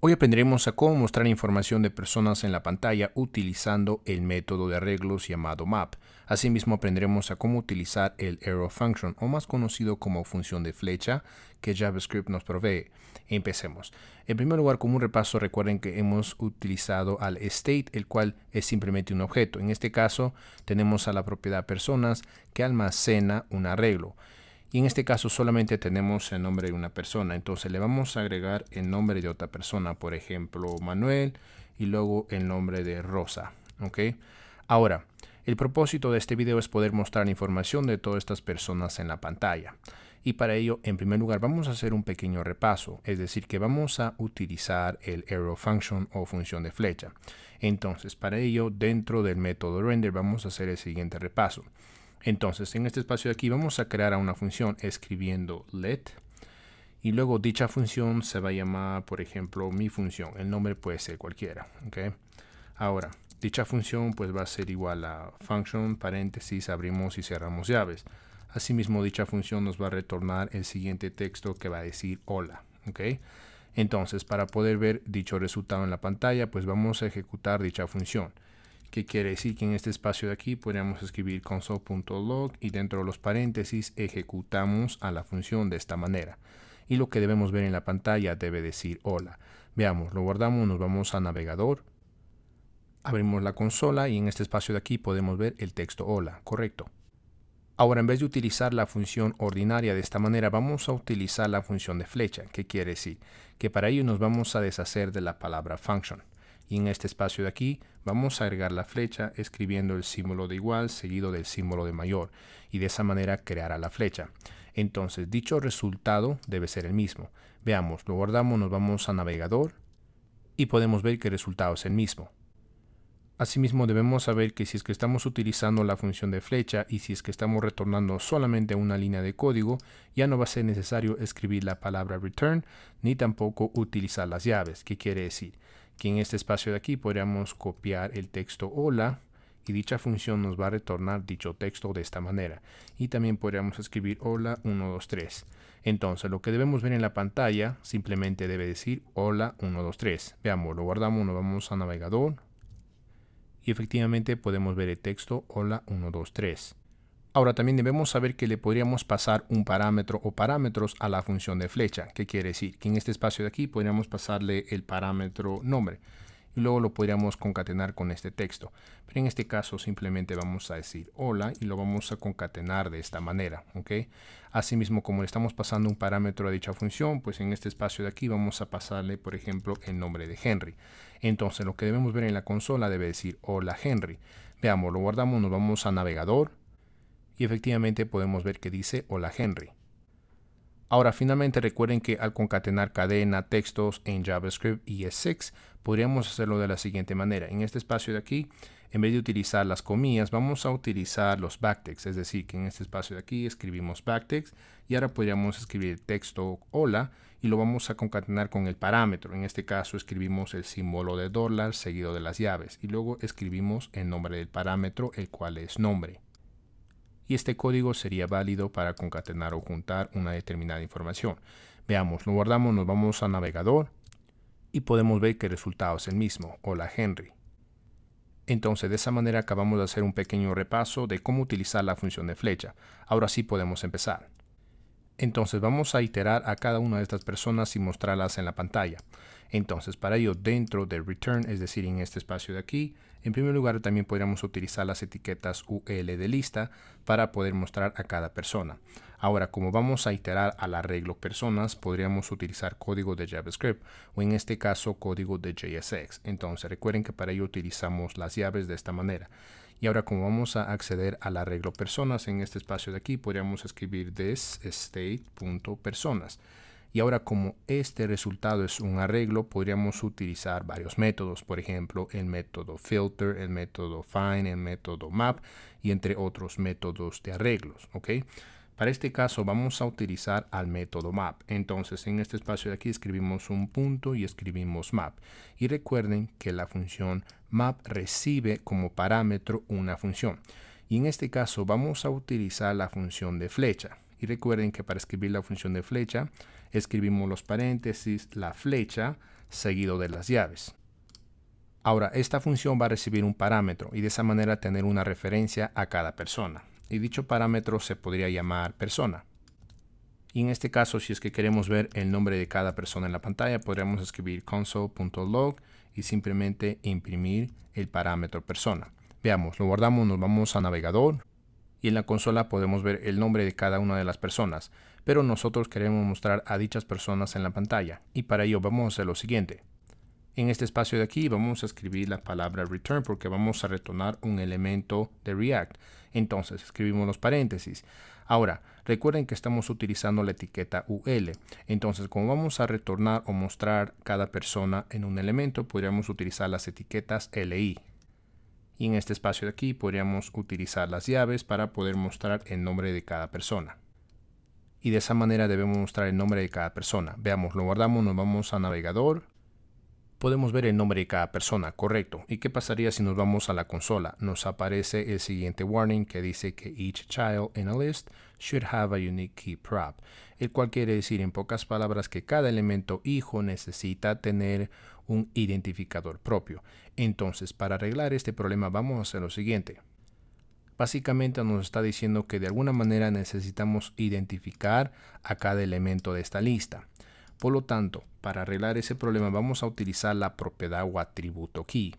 Hoy aprenderemos a cómo mostrar información de personas en la pantalla utilizando el método de arreglos llamado map. Asimismo aprenderemos a cómo utilizar el arrow function, o más conocido como función de flecha, que JavaScript nos provee. Empecemos. En primer lugar, como un repaso, recuerden que hemos utilizado al state, el cual es simplemente un objeto. En este caso tenemos a la propiedad personas que almacena un arreglo. Y en este caso solamente tenemos el nombre de una persona. Entonces le vamos a agregar el nombre de otra persona. Por ejemplo, Manuel. Y luego el nombre de Rosa. ¿Ok? Ahora, el propósito de este video es poder mostrar información de todas estas personas en la pantalla. Y para ello, en primer lugar, vamos a hacer un pequeño repaso. Es decir, que vamos a utilizar el arrow function o función de flecha. Entonces, para ello, dentro del método render, vamos a hacer el siguiente repaso. Entonces, en este espacio de aquí vamos a crear una función escribiendo let, y luego dicha función se va a llamar, por ejemplo, mi función. El nombre puede ser cualquiera. ¿Okay? Ahora, dicha función pues va a ser igual a function, paréntesis, abrimos y cerramos llaves. Asimismo, dicha función nos va a retornar el siguiente texto que va a decir hola. ¿Okay? Entonces, para poder ver dicho resultado en la pantalla, pues vamos a ejecutar dicha función. ¿Qué quiere decir? Que en este espacio de aquí podríamos escribir console.log y dentro de los paréntesis ejecutamos a la función de esta manera. Y lo que debemos ver en la pantalla debe decir hola. Veamos, lo guardamos, nos vamos a navegador, abrimos la consola y en este espacio de aquí podemos ver el texto hola, correcto. Ahora, en vez de utilizar la función ordinaria de esta manera, vamos a utilizar la función de flecha. ¿Qué quiere decir? Que para ello nos vamos a deshacer de la palabra function. Y en este espacio de aquí vamos a agregar la flecha escribiendo el símbolo de igual seguido del símbolo de mayor, y de esa manera creará la flecha. Entonces dicho resultado debe ser el mismo. Veamos, lo guardamos, nos vamos a navegador y podemos ver que el resultado es el mismo. Asimismo debemos saber que si es que estamos utilizando la función de flecha y si es que estamos retornando solamente una línea de código, ya no va a ser necesario escribir la palabra return ni tampoco utilizar las llaves. ¿Qué quiere decir? Que en este espacio de aquí podríamos copiar el texto hola y dicha función nos va a retornar dicho texto de esta manera. Y también podríamos escribir hola 123. Entonces lo que debemos ver en la pantalla simplemente debe decir hola 123. Veamos, lo guardamos, nos vamos a navegador y efectivamente podemos ver el texto hola 123. Ahora también debemos saber que le podríamos pasar un parámetro o parámetros a la función de flecha. ¿Qué quiere decir? Que en este espacio de aquí podríamos pasarle el parámetro nombre y luego lo podríamos concatenar con este texto. Pero en este caso simplemente vamos a decir hola y lo vamos a concatenar de esta manera. ¿Okay? Asimismo, como le estamos pasando un parámetro a dicha función, pues en este espacio de aquí vamos a pasarle, por ejemplo, el nombre de Henry. Entonces lo que debemos ver en la consola debe decir hola Henry. Veamos, lo guardamos, nos vamos a navegador y efectivamente podemos ver que dice hola Henry. Ahora finalmente recuerden que al concatenar cadena, textos en JavaScript y ES6 podríamos hacerlo de la siguiente manera. En este espacio de aquí, en vez de utilizar las comillas, vamos a utilizar los backticks. Es decir, que en este espacio de aquí escribimos backticks y ahora podríamos escribir el texto hola y lo vamos a concatenar con el parámetro. En este caso escribimos el símbolo de dólar seguido de las llaves y luego escribimos el nombre del parámetro, el cual es nombre. Y este código sería válido para concatenar o juntar una determinada información. Veamos, lo guardamos, nos vamos a navegador y podemos ver que el resultado es el mismo, hola Henry. Entonces de esa manera acabamos de hacer un pequeño repaso de cómo utilizar la función de flecha. Ahora sí podemos empezar. Entonces vamos a iterar a cada una de estas personas y mostrarlas en la pantalla. Entonces para ello dentro de return, es decir en este espacio de aquí, en primer lugar también podríamos utilizar las etiquetas UL de lista para poder mostrar a cada persona. Ahora como vamos a iterar al arreglo personas, podríamos utilizar código de JavaScript o en este caso código de JSX. Entonces recuerden que para ello utilizamos las llaves de esta manera. Y ahora como vamos a acceder al arreglo personas, en este espacio de aquí podríamos escribir this state.personas. Y ahora como este resultado es un arreglo, podríamos utilizar varios métodos. Por ejemplo, el método filter, el método find, el método map y entre otros métodos de arreglos. ¿Okay? Para este caso vamos a utilizar al método map. Entonces en este espacio de aquí escribimos un punto y escribimos map. Y recuerden que la función map recibe como parámetro una función. Y en este caso vamos a utilizar la función de flecha. Y recuerden que para escribir la función de flecha escribimos los paréntesis, la flecha, seguido de las llaves. Ahora, esta función va a recibir un parámetro y de esa manera tener una referencia a cada persona. Y dicho parámetro se podría llamar persona. Y en este caso, si es que queremos ver el nombre de cada persona en la pantalla, podríamos escribir console.log y simplemente imprimir el parámetro persona. Veamos, lo guardamos, nos vamos a navegador y en la consola podemos ver el nombre de cada una de las personas, pero nosotros queremos mostrar a dichas personas en la pantalla y para ello vamos a hacer lo siguiente. En este espacio de aquí vamos a escribir la palabra return porque vamos a retornar un elemento de React. Entonces escribimos los paréntesis. Ahora, recuerden que estamos utilizando la etiqueta UL. Entonces, como vamos a retornar o mostrar cada persona en un elemento, podríamos utilizar las etiquetas LI. Y en este espacio de aquí podríamos utilizar las llaves para poder mostrar el nombre de cada persona. Y de esa manera debemos mostrar el nombre de cada persona. Veamos, lo guardamos, nos vamos a navegador. Podemos ver el nombre de cada persona, correcto. ¿Y qué pasaría si nos vamos a la consola? Nos aparece el siguiente warning que dice que each child in a list should have a unique key prop, el cual quiere decir en pocas palabras que cada elemento hijo necesita tener un identificador propio. Entonces, para arreglar este problema vamos a hacer lo siguiente. Básicamente nos está diciendo que de alguna manera necesitamos identificar a cada elemento de esta lista. Por lo tanto, para arreglar ese problema vamos a utilizar la propiedad o atributo key.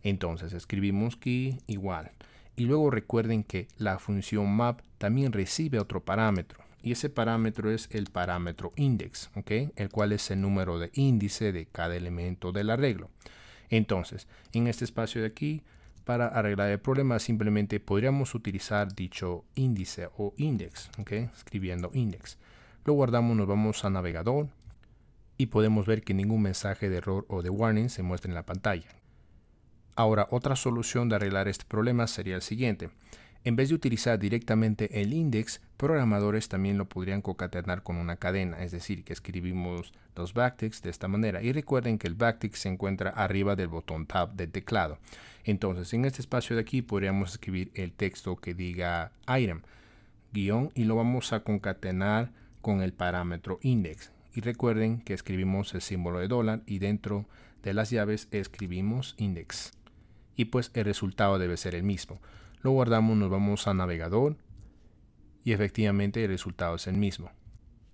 Entonces escribimos key igual. Y luego recuerden que la función map también recibe otro parámetro. Y ese parámetro es el parámetro index, ¿ok? El cual es el número de índice de cada elemento del arreglo. Entonces, en este espacio de aquí, para arreglar el problema simplemente podríamos utilizar dicho índice o index, ¿ok? Escribiendo index. Lo guardamos, nos vamos a navegador. Y podemos ver que ningún mensaje de error o de warning se muestra en la pantalla. Ahora, otra solución de arreglar este problema sería el siguiente. En vez de utilizar directamente el index, programadores también lo podrían concatenar con una cadena, es decir, que escribimos los backticks de esta manera. Y recuerden que el backtick se encuentra arriba del botón Tab del teclado. Entonces, en este espacio de aquí podríamos escribir el texto que diga item, guión, y lo vamos a concatenar con el parámetro index. Y recuerden que escribimos el símbolo de dólar y dentro de las llaves escribimos index. Y pues el resultado debe ser el mismo. Lo guardamos, nos vamos a navegador y efectivamente el resultado es el mismo.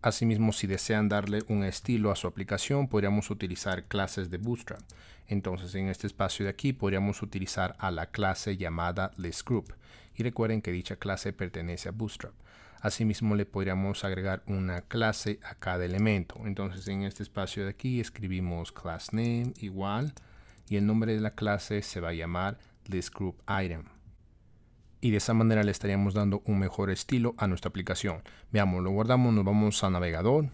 Asimismo, si desean darle un estilo a su aplicación, podríamos utilizar clases de Bootstrap. Entonces, en este espacio de aquí podríamos utilizar a la clase llamada listGroup. Y recuerden que dicha clase pertenece a Bootstrap. Asimismo, le podríamos agregar una clase a cada elemento. Entonces, en este espacio de aquí escribimos class name igual y el nombre de la clase se va a llamar listGroupItem. Y de esa manera le estaríamos dando un mejor estilo a nuestra aplicación. Veamos, lo guardamos, nos vamos a navegador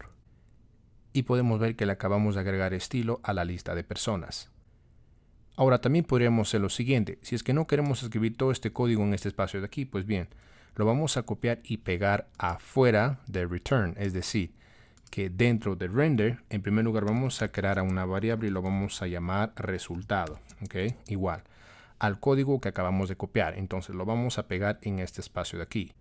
y podemos ver que le acabamos de agregar estilo a la lista de personas. Ahora también podríamos hacer lo siguiente. Si es que no queremos escribir todo este código en este espacio de aquí, pues bien, lo vamos a copiar y pegar afuera de return, es decir, que dentro de render, en primer lugar vamos a crear una variable y lo vamos a llamar resultado, ¿ok? Igual al código que acabamos de copiar. Entonces lo vamos a pegar en este espacio de aquí.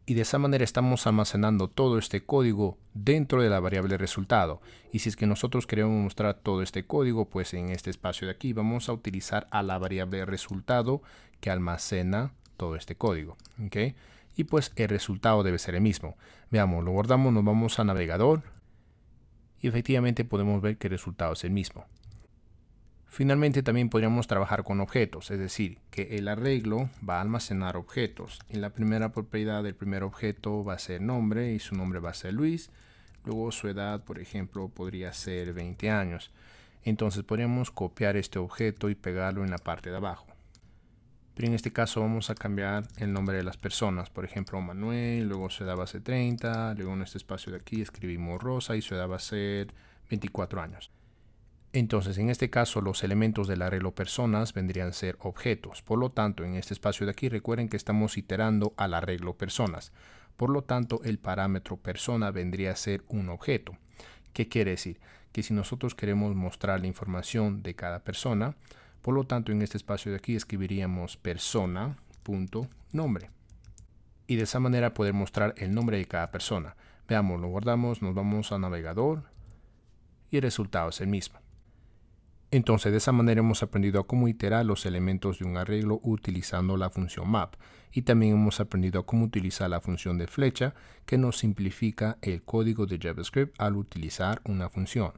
Y de esa manera estamos almacenando todo este código dentro de la variable resultado. Y si es que nosotros queremos mostrar todo este código, pues en este espacio de aquí vamos a utilizar a la variable resultado que almacena todo este código, ¿ok? Y pues el resultado debe ser el mismo. Veamos, lo guardamos, nos vamos a navegador y efectivamente podemos ver que el resultado es el mismo. Finalmente también podríamos trabajar con objetos, es decir, que el arreglo va a almacenar objetos. Y la primera propiedad del primer objeto va a ser nombre y su nombre va a ser Luis. Luego su edad, por ejemplo, podría ser 20 años. Entonces podríamos copiar este objeto y pegarlo en la parte de abajo. Pero en este caso vamos a cambiar el nombre de las personas. Por ejemplo, Manuel, luego su edad va a ser 30. Luego en este espacio de aquí escribimos Rosa y su edad va a ser 24 años. Entonces, en este caso, los elementos del arreglo personas vendrían a ser objetos. Por lo tanto, en este espacio de aquí, recuerden que estamos iterando al arreglo personas. Por lo tanto, el parámetro persona vendría a ser un objeto. ¿Qué quiere decir? Que si nosotros queremos mostrar la información de cada persona, por lo tanto, en este espacio de aquí escribiríamos persona.nombre. Y de esa manera poder mostrar el nombre de cada persona. Veamos, lo guardamos, nos vamos a navegador y el resultado es el mismo. Entonces, de esa manera hemos aprendido a cómo iterar los elementos de un arreglo utilizando la función map. Y también hemos aprendido a cómo utilizar la función de flecha, que nos simplifica el código de JavaScript al utilizar una función.